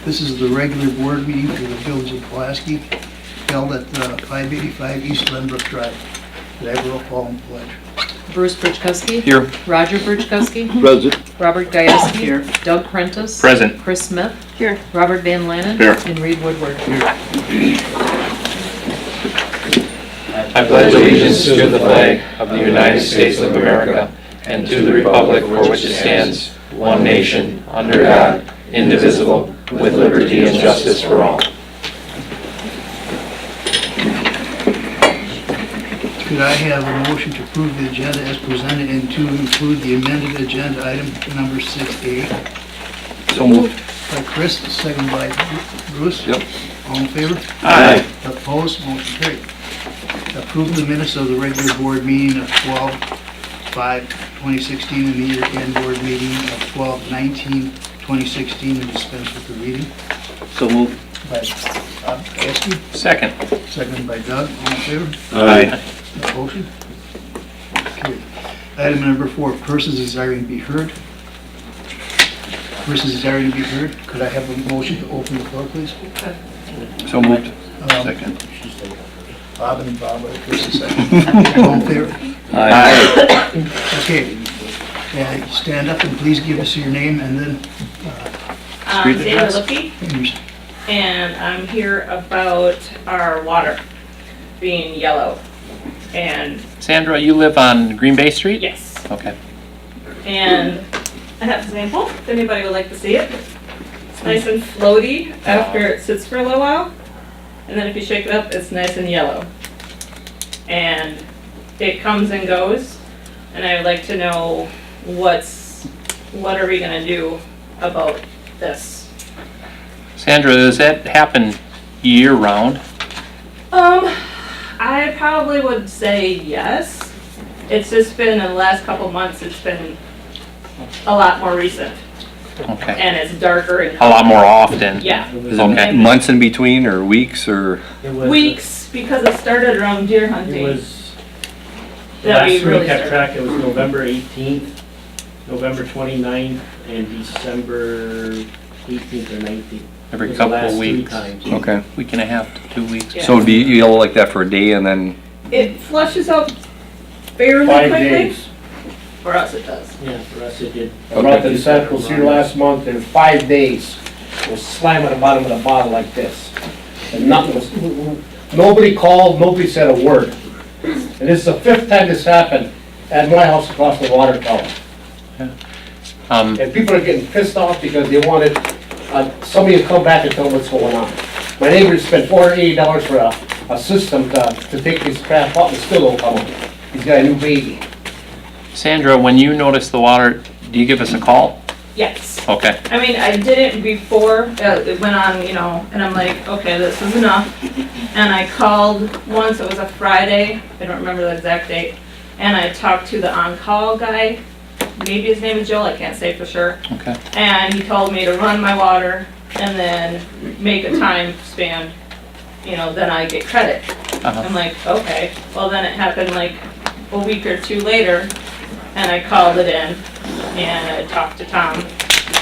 This is the regular board meeting for the Village of Pulaski, held at 585 East Glenbrook Drive. Could I have a roll call and pledge? Bruce Bridgkowski. Here. Roger Bridgkowski. Present. Robert Gajewski. Here. Doug Prentice. Present. Chris Smith. Here. Robert Van Lannen. Here. And Reed Woodward. I pledge allegiance to the flag of the United States of America and to the republic for which it stands, one nation, under God, indivisible, with liberty and justice for all. Could I have a motion to approve the agenda as presented and to include the amended agenda item number 6A? So moved. By Chris, second by Bruce. Yep. All in favor? Aye. Opposed? Motion carried. Approve the minutes of the regular board meeting of 12/5/2016 and the year-end board meeting of 12/19/2016 and dispense with the reading. So moved. By Bob Pulaski, Second. second by Doug. All in favor? Aye. Motion carried. Item number 4, persons desiring to be heard. Persons desiring to be heard. Could I have a motion to open the floor, please? So moved. Second. Bob and Bob, first and second. All in favor? Aye. Okay. Stand up and please give us your name and then I'm Sarah Lippy, your and I'm here about our water being yellow. And Sandra, you live on Green Bay Street? yes, Okay. and I have a sample if anybody would like to see it. It's nice and floaty after it sits for a little while, and then if you shake it up, it's nice and yellow. And it comes and goes, and I would like to know what are we gonna do about this? Sandra, does that happen year-round? I probably would say yes. It's just been in the last couple months, it's been a lot more recent, Okay. and it's darker and A lot more often? yeah. Is Okay. it months in between or weeks or? It was, Weeks, because it started around deer It hunting. was, that we last really we kept started. track, it was November 18th, November 29th, and December 18th or 19th. Every It was the couple last of three weeks? times. Okay. Week and a half to 2 weeks? Yeah. So it'd be yellow like that for a day and then, It flushes out fairly 5 quickly. days. For us it does. Yeah, for us it did. I brought the samples here last month, in 5 days, it was slime at the bottom of the bottle like this. And nothing was, nobody called, nobody said a word. And this is the 5th time this happened at my house across the water tower. And people are getting pissed off because they wanted somebody to come back and tell them what's going on. My neighbor spent $480 for a system to take this crap out and still don't come on. He's got a new baby. Sandra, when you notice the water, do you give us a call? Yes. Okay. I mean, I did it before, it went on, and I'm like, okay, this is enough. And I called once, it was a Friday, I don't remember the exact date, and I talked to the on-call guy, maybe his name is Joel, I can't say for sure. Okay. And he told me to run my water and then make a time span, then I get credit. Uh-huh. I'm like, okay, well then it happened like a week or 2 later, and I called it in, and I talked to Tom,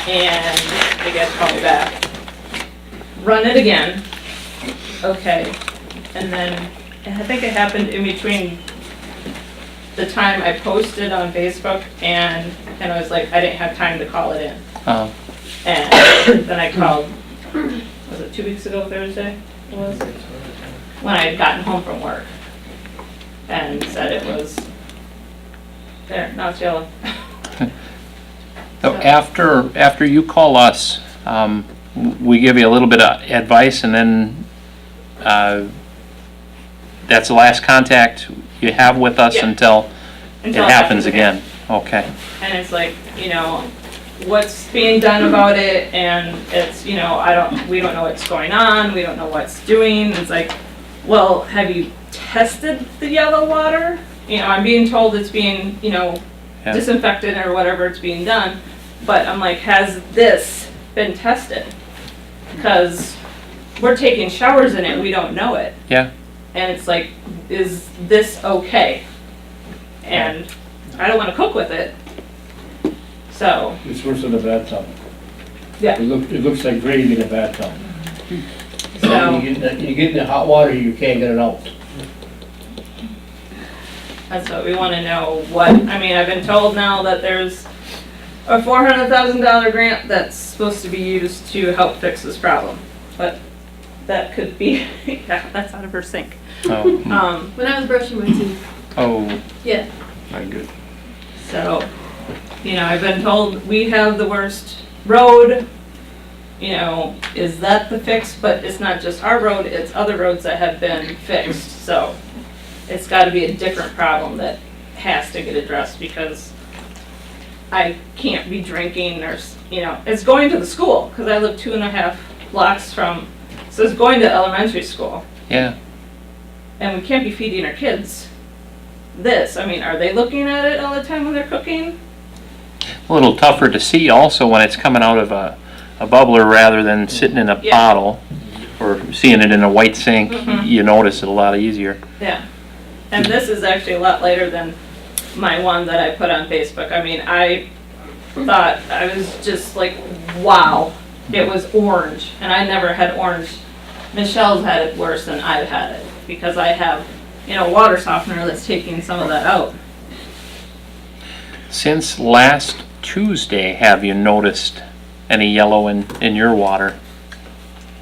and the guy called me back. Run it again, okay, and then I think it happened in between the time I posted on Facebook and I was like, I didn't have time to call it in. And then I called, was it 2 weeks ago Thursday? It was? When I had gotten home from work and said it was, there, now it's yellow. So after you call us, we give you a little bit of advice, and then that's the last contact you have with us Yeah. until it Until happens again. Okay. And it's like, what's being done about it, and it's, we don't know what's going on, we don't know what's doing. It's like, well, have you tested the yellow water? I'm being told it's being, Yeah. disinfected or whatever it's being done, but I'm like, has this been tested? Because we're taking showers in it, we don't know it. Yeah. And it's like, is this okay? And I don't want to cook with it, so, It's worse than a bathtub. Yeah. It looks like gravy in a bathtub. So, You get in the hot water, you can't get it out. that's what we wanna know what, I mean, I've been told now that there's a $400,000 grant that's supposed to be used to help fix this problem. But that could be, yeah, that's out of her sink. Oh, When I was brushing my teeth. oh, Yeah. not good. So, you know, I've been told we have the worst road. You know, is that the fix? But it's not just our road, it's other roads that have been fixed. So it's gotta be a different problem that has to get addressed because I can't be drinking or, you know, it's going to the school because I live 2.5 blocks from, so it's going to elementary school. Yeah. And we can't be feeding our kids this. I mean, are they looking at it all the time when they're cooking? A little tougher to see also when it's coming out of a bubbler rather than sitting in a Yeah. bottle or seeing it in a white sink. Mhm. You notice it a lot easier. Yeah. And this is actually a lot lighter than my one that I put on Facebook. I mean, I thought, I was just like, wow, it was orange. And I never had orange. Michelle's had it worse than I've had it because I have, you know, water softener that's taking some of that out. Since last Tuesday, have you noticed any yellow in your water?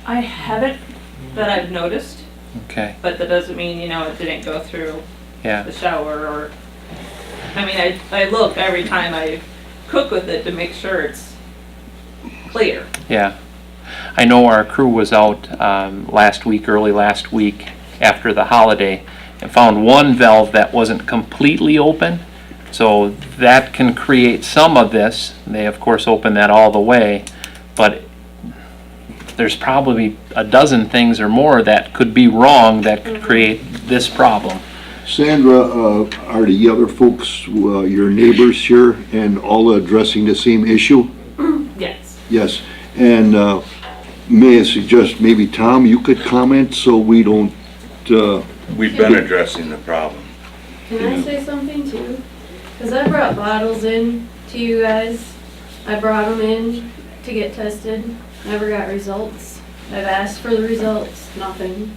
I haven't that I've noticed, Okay, but that doesn't mean, you know, it didn't go through yeah. the shower or, I mean, I look every time I cook with it to make sure it's clear. Yeah. I know our crew was out early last week after the holiday and found one valve that wasn't completely open. So that can create some of this. They of course open that all the way, but there's probably a dozen things or more that could be wrong that could create this problem. Sandra, are the other folks, your neighbors here, and all addressing the same issue? Yes. Yes, and may I suggest maybe Tom, you could comment so we don't, We've been addressing the problem. Can I say something too? Because I brought bottles in to you guys. I brought them in to get tested. Never got results. I've asked for the results, nothing.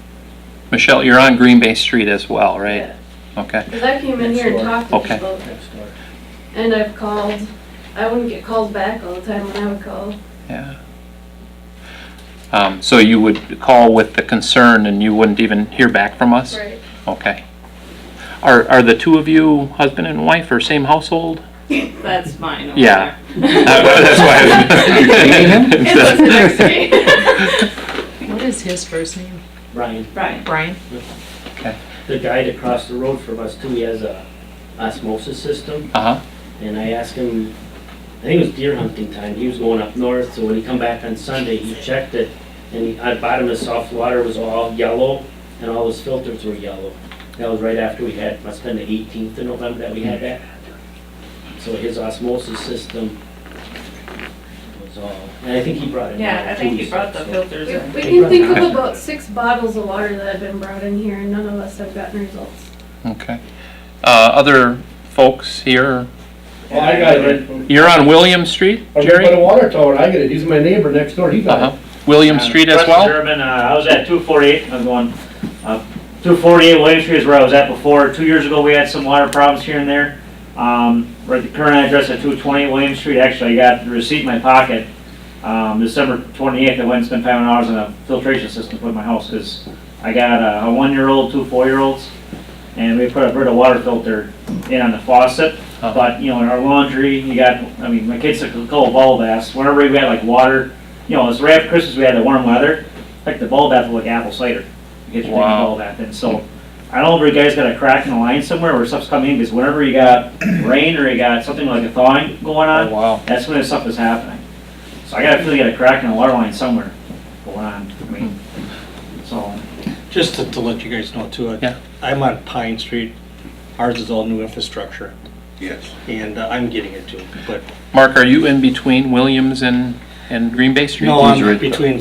Michelle, you're on Green Bay Street as well, right? Yeah. Okay. Because I came in here and talked to Okay. people. Next door. And I've called. I wouldn't get calls back all the time when I would call. Yeah. So you would call with the concern and you wouldn't even hear back from us? Right. Okay. Are the two of you husband and wife or same household? That's mine over Yeah. there. That's why It was the next day. What is his first name? Brian, Right. Brian? the guy that crossed the road from us too, he has a osmosis system. Uh-huh. And I asked him, I think it was deer hunting time, he was going up north, so when he come back on Sunday, he checked it, and at the bottom of his soft water was all yellow, and all his filters were yellow. That was right after we had, must've been the 18th of November that we had that. So his osmosis system was all, and I think he brought it. Yeah, I out, think too, he brought the so- filters We, in. we can think of about 6 bottles of water that have been brought in here and none of us have gotten results. Okay. Other folks here? Well, I got it. You're on William Street, I Jerry? put a water tower, I get it, he's my neighbor next door, he got Uh-huh. it. William Street as Preston well? Durbin, I was at 248, I'm going, 248 William Street is where I was at before. 2 years ago, we had some water problems here and there. We're at the current address at 228 William Street, actually, I got the receipt in my pocket. December 28th, I went and spent $500 on a filtration system to put in my house, because I got a 1-year-old, 2 4-year-olds, and we put a Brita water filter in on the faucet. Uh-huh. But, you know, in our laundry, you got, I mean, my kids took a couple bubble baths. Whenever we had like water, you know, it's right after Christmas, we had the warm weather, like the bubble bath was like apple cider. You get your Wow. bubble bath in. So, I don't know if you guys got a crack in the line somewhere where stuff's coming in, because whenever you got rain or you got something like a thawing going on, Oh, wow. that's when this stuff is happening. So I gotta feel you got a crack in the water line somewhere going on. I mean, so, Just to let you guys know too, Yeah. I'm on Pine Street, ours is all new infrastructure, Yes. and I'm getting it too, but. Mark, are you in between Williams and Green Bay Street? No, He's I'm right- between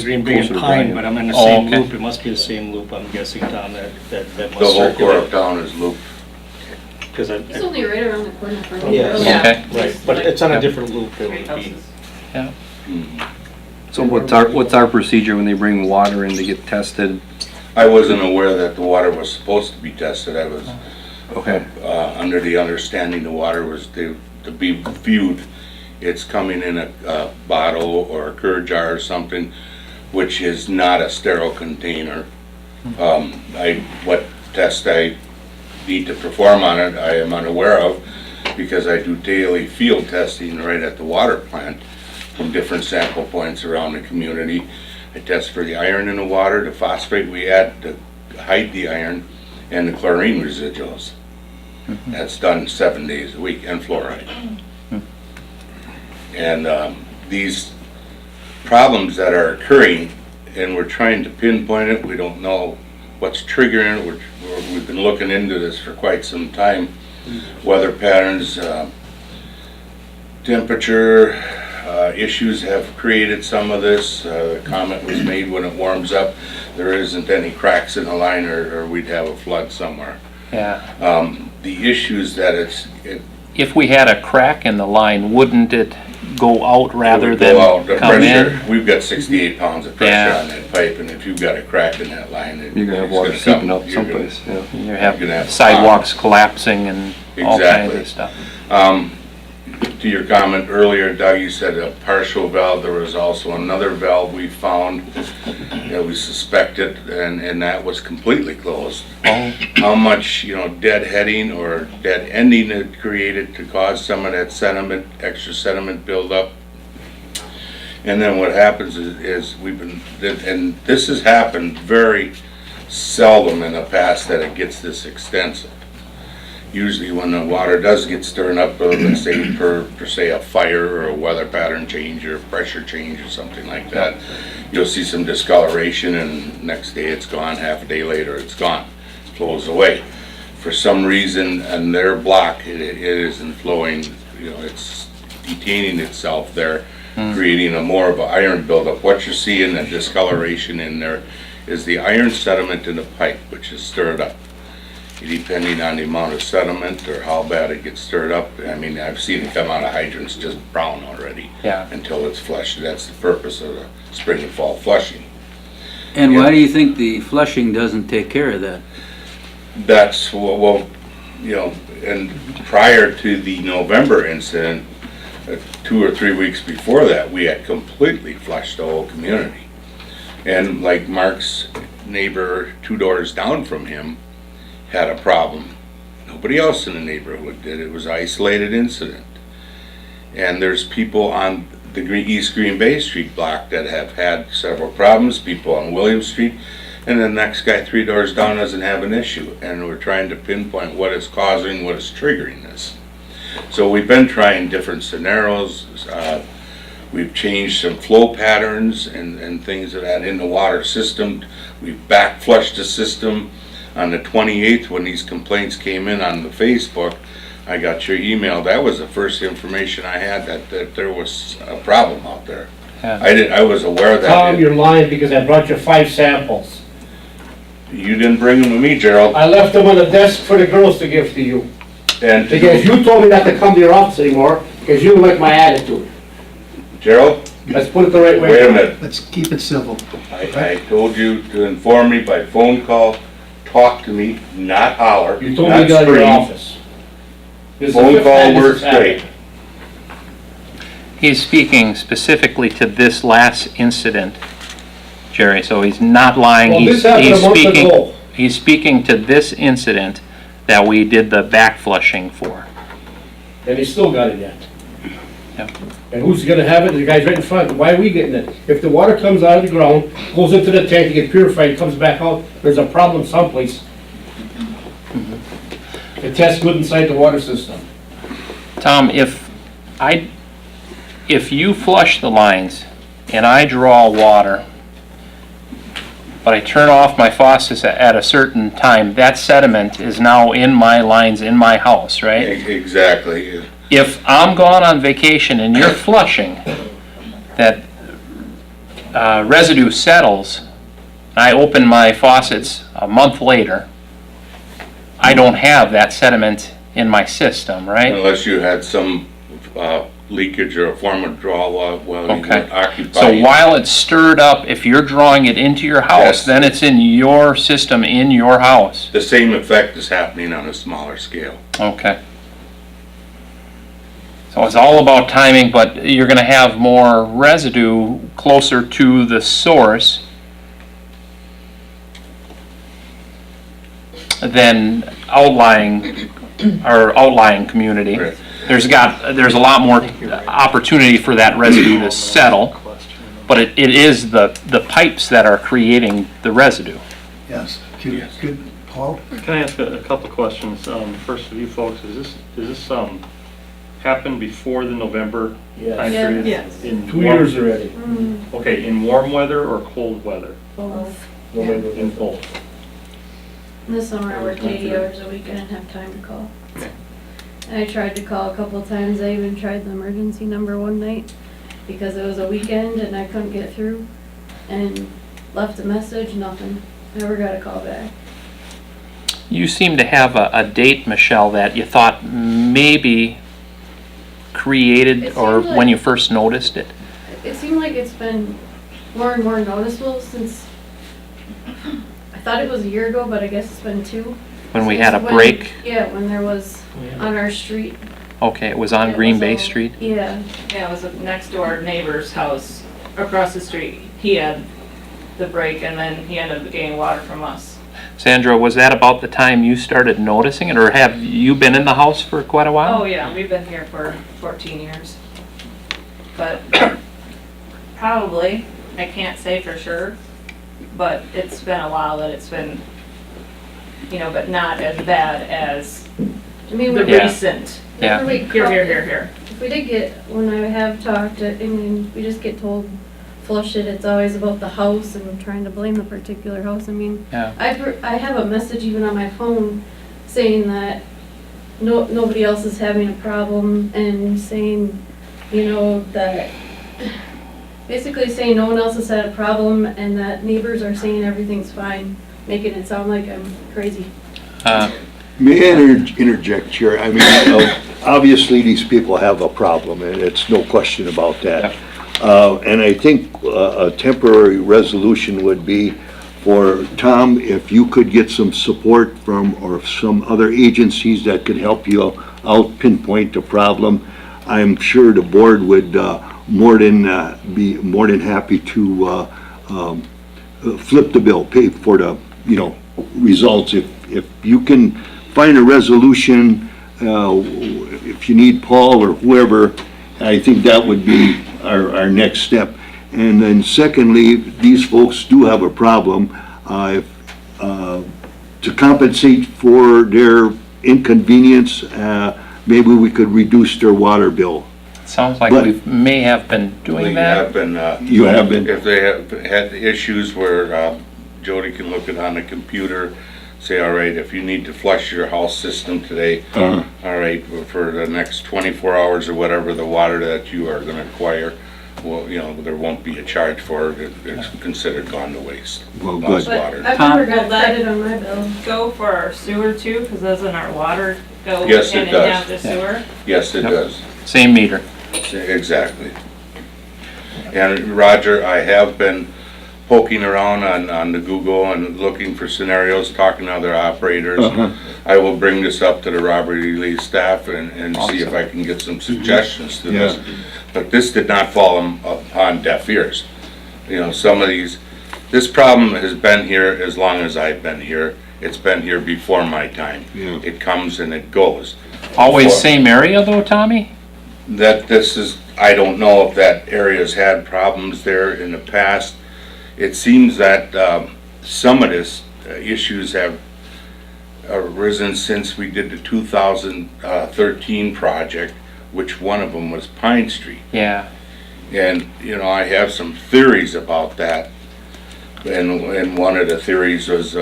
Green Bay closer and to Pine, Brian. but I'm in the Oh, same okay. loop, it must be the same loop, I'm guessing, Tom, that The must whole core of circulate. town is looped. Because I, It's only right around the corner from me. Yes. really. Yeah. Okay. right, but it's on a Yep. different loop, it Three would be. houses. So what's our procedure when they bring water in to get tested? I wasn't aware that the water was supposed to be tested. I was Okay. under the understanding the water was to be viewed. It's coming in a bottle or a curd jar or something, which is not a sterile container. What test I need to perform on it, I am unaware of, because I do daily field testing right at the water plant from different sample points around the community. I test for the iron in the water, the phosphate we add to hide the iron, and the chlorine residuals. That's done 7 days a week, and fluoride. And these problems that are occurring, and we're trying to pinpoint it, we don't know what's triggering it. We've been looking into this for quite some time. Weather patterns, temperature issues have created some of this. The comment was made, when it warms up, there isn't any cracks in the line, or we'd have a flood somewhere. Yeah. The issues that If we had a crack in the line, wouldn't it go out rather would than go out. The come pressure, in? we've got 68 pounds of pressure Yeah. on that pipe, and if you've got a crack in that line, You're gonna have water seeping out someplace, yeah. You You're have gonna have sidewalks collapsing and all kinds Exactly. of stuff. To your comment earlier, Doug, you said a partial valve. There was also another valve we found that we suspected, and that was completely closed. How much, deadheading or dead ending it created to cause some of that sediment, extra sediment buildup. And then what happens is and this has happened very seldom in the past that it gets this extensive. Usually when the water does get stirred up, let's say per se a fire or a weather pattern change or pressure change or something like that, you'll see some discoloration, and next day it's gone, half a day later it's gone, it flows away. For some reason, in their block, it isn't flowing, it's detaining itself there, creating more of an iron buildup. What you're seeing, the discoloration in there, is the iron sediment in the pipe, which is stirred up. Depending on the amount of sediment or how bad it gets stirred up. I mean, I've seen it come out of hydrants just brown already. Yeah. Until it's flushed. That's the purpose of the spring and fall flushing. And why do you think the flushing doesn't take care of that? That's, and prior to the November incident, 2 or 3 weeks before that, we had completely flushed the whole community. And like Mark's neighbor 2 doors down from him had a problem. Nobody else in the neighborhood did. It was an isolated incident. And there's people on the East Green Bay Street block that have had several problems, people on William Street, and the next guy 3 doors down doesn't have an issue. And we're trying to pinpoint what is causing, what is triggering this. So we've been trying different scenarios. We've changed some flow patterns and things of that in the water system. We've back flushed the system. On the 28th, when these complaints came in on the Facebook, I got your email. That was the first information I had that there was a problem out there. Yeah. I was aware that. Tom, you're lying because I brought you 5 samples. You didn't bring them to me, Gerald. I left them on the desk for the girls to give to you. And Because you told me not to come to your office anymore, because you don't like my attitude. Gerald, Let's put it the right way. wait a minute. Let's keep it civil. I told you to inform me by phone call, talk to me, not holler, You told me not to go to your scream. office. This is the Phone fifth call time this works has happened. great. He's speaking specifically to this last incident, Jerry, so he's not lying. Well, He's this happened a month speaking. ago. He's speaking to this incident that we did the back flushing for. And he still got it yet. Yep. And who's gonna have it? The guy's right in front. Why are we getting it? If the water comes out of the ground, goes into the tank to get purified, comes back out, there's a problem someplace. It tests good inside the water system. Tom, if you flush the lines and I draw water, but I turn off my faucets at a certain time, that sediment is now in my lines in my house, right? Exactly. If I'm gone on vacation and you're flushing, that residue settles, I open my faucets a month later, I don't have that sediment in my system, right? Unless you had some leakage or a form of draw while you Okay. were occupied. So while it's stirred up, if you're drawing it into your house, Yes. then it's in your system, in your house. The same effect is happening on a smaller scale. Okay. So it's all about timing, but you're gonna have more residue closer to the source than outlying community. Right. There's a lot more opportunity for that residue to settle, but it is the pipes that are creating the residue. Yes. Yes. Good, Paul? Can I ask a couple of questions? First of you folks, is this happened before the November Yes. time Yeah. period? Yes. In 2 warm- years already. Okay, in warm weather or cold weather? Both. November. In both. In the summer, I worked 80 hours a week. I didn't have time to call. And I tried to call a couple of times. I even tried the emergency number one night because it was a weekend and I couldn't get through. And left a message, nothing. Never got a call back. You seem to have a date, Michelle, that you thought maybe created, It or seems like- when you first noticed it. It seemed like it's been more and more noticeable since, I thought it was a year ago, but I guess it's been 2. When we had a Since when- break. Yeah, when there was on our street. Okay, it was on It Green was Bay all- Street? Yeah. Yeah, it was a next door neighbor's house across the street. He had the break and then he ended up getting water from us. Sandra, was that about the time you started noticing it, or have you been in the house for quite a while? Oh yeah, we've been here for 14 years. But probably, I can't say for sure, but it's been a while that it's been, but not as bad as I mean, the Yeah. recent. Yeah. whenever we Here, call- here. If we did get, when I have talked, I mean, we just get told, flush it, it's always about the house and trying to blame the particular house. I mean, Yeah. I have a message even on my phone saying that nobody else is having a problem and saying, that, basically saying no one else has had a problem and that neighbors are saying everything's fine, making it sound like I'm crazy. May I interject here? I mean, obviously, these people have a problem, and it's no question about that. And I think a temporary resolution would be for Tom, if you could get some support from, or some other agencies that could help you out pinpoint the problem. I'm sure the board would be more than happy to flip the bill, pay for the, results. If you can find a resolution, if you need Paul or whoever, I think that would be our next step. And then secondly, these folks do have a problem. To compensate for their inconvenience, maybe we could reduce their water bill. Sounds like But- we may have been doing We that. have been, You have been, if they have had issues where Jody can look it on the computer, say, all right, if you need to flush your house system today, all right, for the next 24 hours or whatever, the water that you are gonna acquire, well, there won't be a charge for it. It's considered gone to waste. Well, Lost good. water. I've Tom? never got Will that- credit on my bill. Go for our sewer too, because doesn't our water go Yes, in it and does. down the sewer? Yes, it Yep. does. Same meter. Exactly. And Roger, I have been poking around on the Google and looking for scenarios, talking to other operators. I will bring this up to the Robert E. Lee staff and see if I can get some suggestions to this. But this did not fall upon deaf ears. Some of this problem has been here as long as I've been here. It's been here before my time. Yeah. It comes and it goes. Always same area though, Tommy? I don't know if that area's had problems there in the past. It seems that some of this issues have arisen since we did the 2013 project, which one of them was Pine Street. Yeah. And, I have some theories about that. And one of the theories was,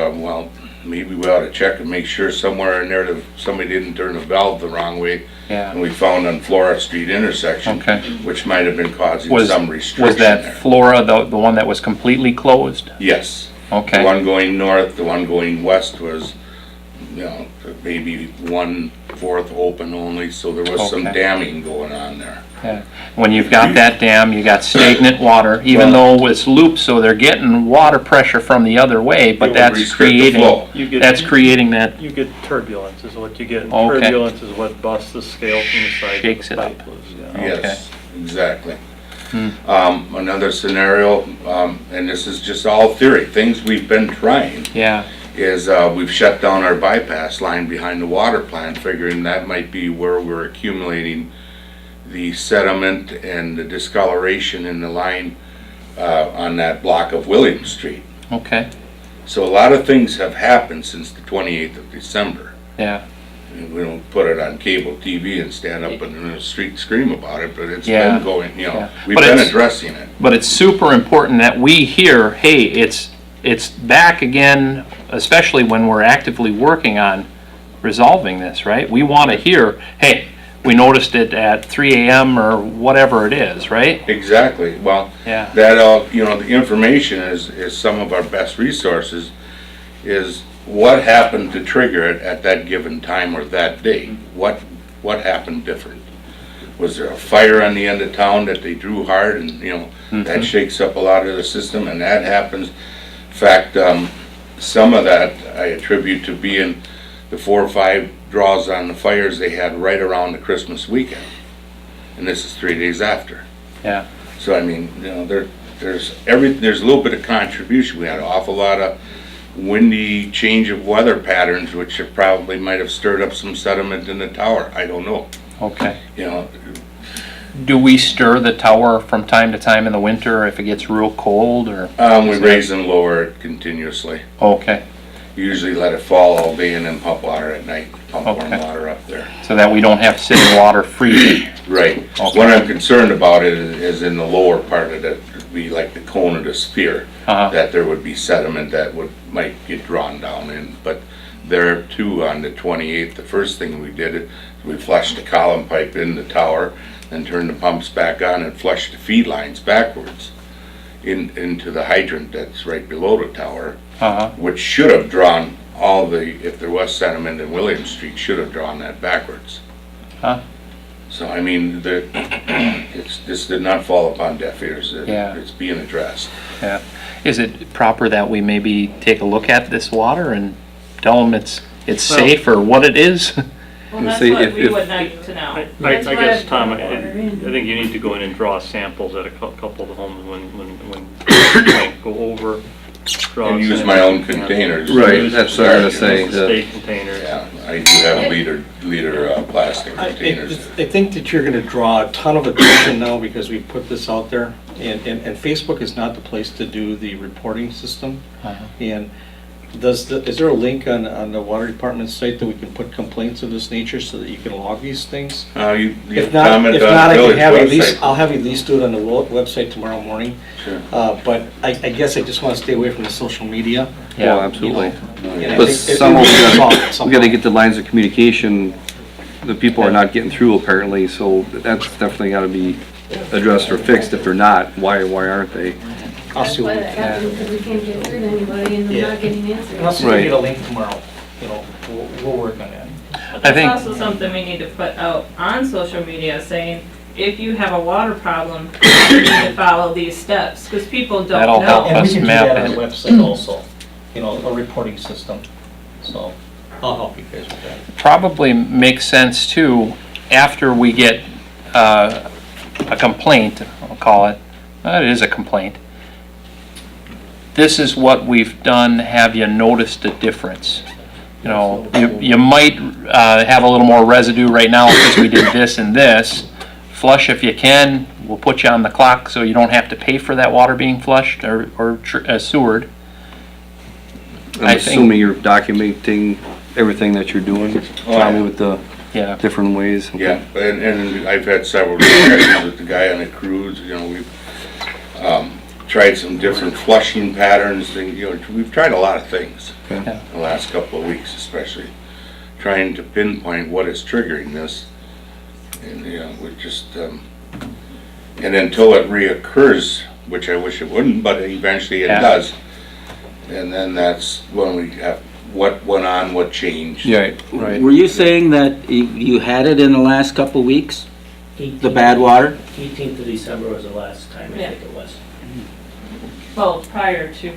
maybe we ought to check and make sure somewhere in there that somebody didn't turn the valve the wrong way. Yeah. And we found on Flora Street intersection, Okay. which might have been causing Was some restriction was that there. Flora the one that was completely closed? Yes. The Okay. one going north, the one going west was, maybe 1 4th open only, so there was some Okay. damming going on there. Yeah. When you've got that dam, you got stagnant water, even though it's looped, so they're getting water pressure from the other way, but It would that's restrict the creating, flow. that's creating that, You get turbulence is what you get. And Okay. turbulence is what busts the scale from the side. Shakes of the it up. pipe loose, yeah. Yes, exactly. Hmm. Another scenario, and this is just all theory, things we've been trying, yeah, is we've shut down our bypass line behind the water plant, figuring that might be where we're accumulating the sediment and the discoloration in the line on that block of William Street. okay, So a lot of things have happened since the 28th of December. yeah. And we don't put it on cable TV and stand up in the street and scream about it, but it's Yeah. been going, you know, Yeah. we've But been it's- addressing it. But it's super important that we hear, hey, it's back again, especially when we're actively working on resolving this, right? We want to hear, hey, we noticed it at 3 a.m. or whatever it is, right? Exactly. Well, Yeah. that, you know, the information is some of our best resources, is what happened to trigger it at that given time or that day? What happened different? Was there a fire on the end of town that they drew hard and, you know, that shakes up a lot of the system, and that happens. In fact, some of that I attribute to being the 4 or 5 draws on the fires they had right around the Christmas weekend. And this is 3 days after. Yeah. So I mean, you know, there's a little bit of contribution. We had an awful lot of windy change of weather patterns, which probably might have stirred up some sediment in the tower. I don't know. Okay. You know, Do we stir the tower from time to time in the winter if it gets real cold, or? we raise and lower it continuously. Okay, Usually let it fall all day and then pump water at night, pump warm Okay. water up there. so that we don't have to sit in water freezing. Right. Okay. What I'm concerned about is in the lower part of it, it'd be like the cone of the sphere, Uh-huh. that there would be sediment that might get drawn down in. But there too, on the 28th, the first thing we did, we flushed the column pipe in the tower, then turned the pumps back on and flushed the feed lines backwards into the hydrant that's right below the tower, Uh-huh, which should have drawn all if there was sediment in William Street, should have drawn that backwards. Huh. So, I mean, this did not fall upon deaf ears. Yeah. It's being addressed. yeah. Is it proper that we maybe take a look at this water and tell them it's safe or what it is? Well, that's say what if- we if- would like to know. I That's why guess, I've Tom, put I water in. think you need to go in and draw samples at a couple of the homes when you go over. draw And use samples. my own containers. Right, that's what I was gonna say. Use the state containers. Yeah, I do have liter plastic containers. I think that you're gonna draw a ton of attention now because we put this out there, and Facebook is not the place to do the reporting system. Uh-huh. And is there a link on the water department's site that we can put complaints of this nature so that you can log these things? You If not, comment if on not, the I can village have at least, website. I'll have at least do it on the website tomorrow morning. Sure. But I guess I just wanna stay away from the social media. Yeah, Oh, absolutely. And I But think it some of really we solve it gotta, somehow. we gotta get the lines of communication, the people are not getting through apparently, so that's definitely gotta be addressed or fixed. If they're not, why aren't they? I'll That's see why what, that happened, because we can't get through to anybody and Yeah. they're not getting and I'll answers. see if we Right. get a link tomorrow, we'll work on that. But I think- that's also something we need to put out on social media, saying, if you have a water problem, you need to follow these steps, because people don't That'll help know. And we us can do map that on it. the website also, a reporting system. So I'll help you guys with that. Probably makes sense too, after we get a complaint, I'll call it, it is a complaint. This is what we've done, have you noticed a difference? You know, you might have a little more residue right now because we did this and this. Flush if you can, we'll put you on the clock so you don't have to pay for that water being flushed or sewered. I'm I think- assuming you're documenting everything that you're doing, Tommy, with the Yeah. different ways. Yeah, and I've had several discussions with the guy on the cruise, you know, we've tried some different flushing patterns, and, you know, we've tried a lot of things Okay. Yeah. the last couple of weeks especially, trying to pinpoint what is triggering this. And, you know, we're just, and until it reoccurs, which I wish it wouldn't, but eventually it Yeah. does. And then that's when we have what went on, what changed. Yeah, right. Were you saying that you had it in the last couple weeks, the bad water? 18th of December was the last time, I Yeah. think it was. Well, prior to,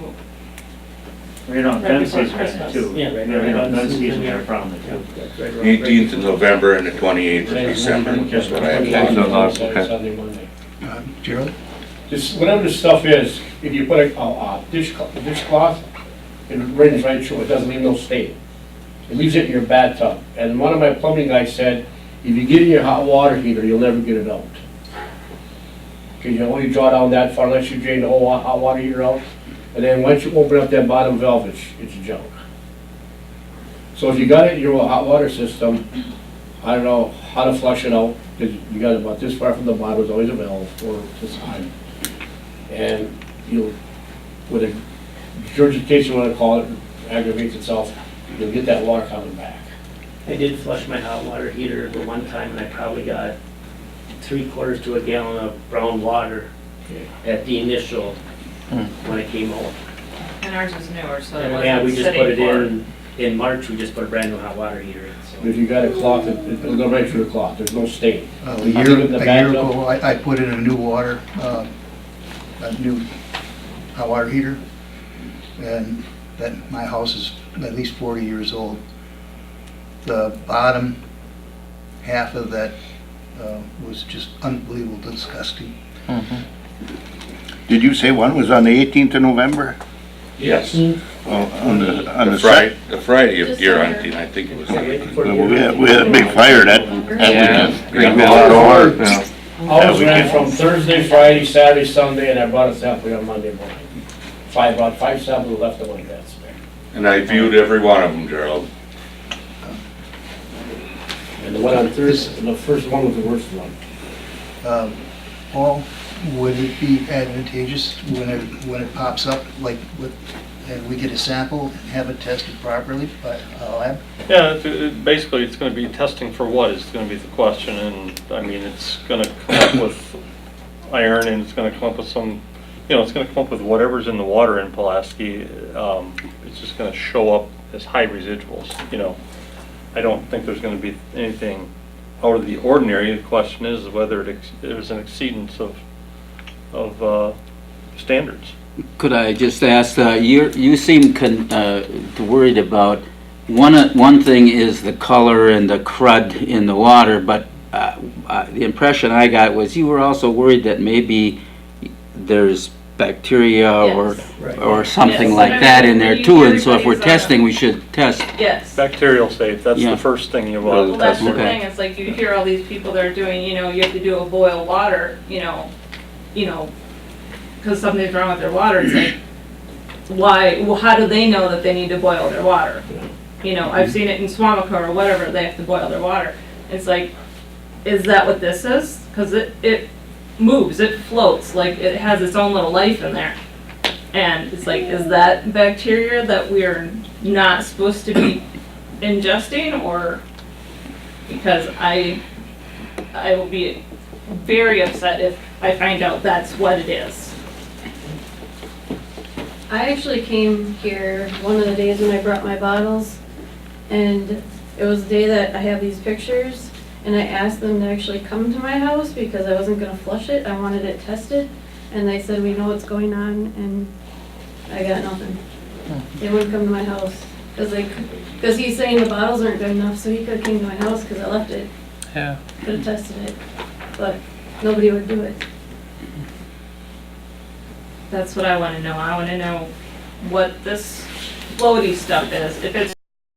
We don't, Right gun before season Christmas. too. Yeah, right We don't, now, gun season, we have a problem with too. That's right around- 18th of November and the 28th of December is what I have. Okay. Sunday, Monday. Gerald? Just, whatever this stuff is, if you put a dishcloth, it runs right through, it doesn't leave no stain. It leaves it in your bathtub. And one of my plumbing guys said, if you get in your hot water heater, you'll never get it out. Because you only draw down that far unless you drain the whole hot water heater out. And then once you open up that bottom valve, it's junk. So if you got it in your hot water system, I don't know how to flush it out, because you got about this far from the bottom, there's always a valve or this high. And you'll, with a regurgitation, what I call it, aggravates itself, you'll get that water coming back. I did flush my hot water heater the one time, and I probably got 3/4 to a gallon of brown water at the initial, when it came out. and ours is newer, so it Yeah, we wasn't just put it sitting in March, we just put a brand new hot water heater in, But if you got a cloth, it'll go right through the cloth, there's no stain. A You year leave it in the bathtub. ago, I put in a new water, a new hot water heater, and that, my house is at least 40 years old. The bottom half of that was just unbelievable, disgusting. Did you say one was on the 18th of November? Yes. On The Friday of deer hunting, I think it was. We had a big fire that Yeah. weekend. A lot of water. Yeah. I was ran from Thursday, Friday, Saturday, Sunday, and I brought a sample on Monday morning. About 5 samples left of my beds there. And I viewed every one of them, Gerald. And the one on Thursday, the first one was the worst one. Paul, would it be advantageous when it pops up, like, and we get a sample and have it tested properly by a lab? Yeah, basically, it's gonna be testing for what is gonna be the question, and, I mean, it's gonna come up with iron, and it's gonna come up with some, it's gonna come up with whatever's in the water in Pulaski. It's just gonna show up as high residuals, I don't think there's gonna be anything out of the ordinary. The question is whether there's an exceedance of standards. Could I just ask, you seem worried about, one thing is the color and the crud in the water, but the impression I got was you were also worried that maybe there's bacteria or something Yes. like that in there too, and so if we're testing, we should test. Yes. Bacterial safe, that's Yeah. the first thing you want. Well, that's the Okay. thing, it's like you hear all these people that are doing, you have to do a boil water, because something's wrong with their water. It's like, why, well, how do they know that they need to boil their water? I've seen it in Swamico or whatever, they have to boil their water. It's like, is that what this is? Because it moves, it floats, like it has its own little life in there. And it's like, is that bacteria that we're not supposed to be ingesting, or, because I will be very upset if I find out that's what it is. I actually came here one of the days when I brought my bottles, and it was the day that I have these pictures, and I asked them to actually come to my house because I wasn't gonna flush it, I wanted it tested, and they said, we know what's going on, and I got nothing. They wouldn't come to my house, because he's saying the bottles aren't good enough, so he could've came to my house, because I left it. Yeah. Could've tested it, but nobody would do it. That's what I want to know. I want to know what this floaty stuff is. If it's